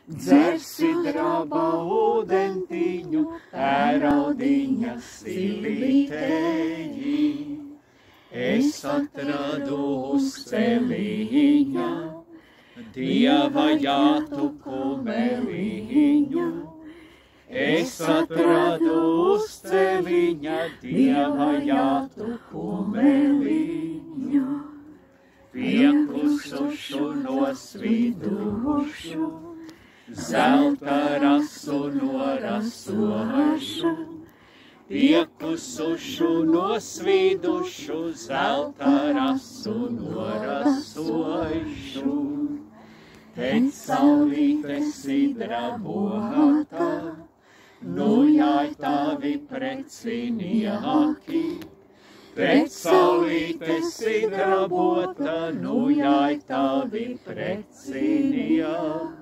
Dzersi draba ūdentiņu, ēraudiņa silītēji. Es atradu uz celiņa, Dieva jātu kumeliņu. Es atradu uz celiņa, Dieva jātu kumeliņu. Piekusušu nosvidušu, zelta rasu norasošu. Piekusušu nosvidušu, zelta rasu norasošu. Tec saulīte sidrabota, nu jāj tavi precinieki. Tec saulīte sidrabota, nu jāj tavi precinieki.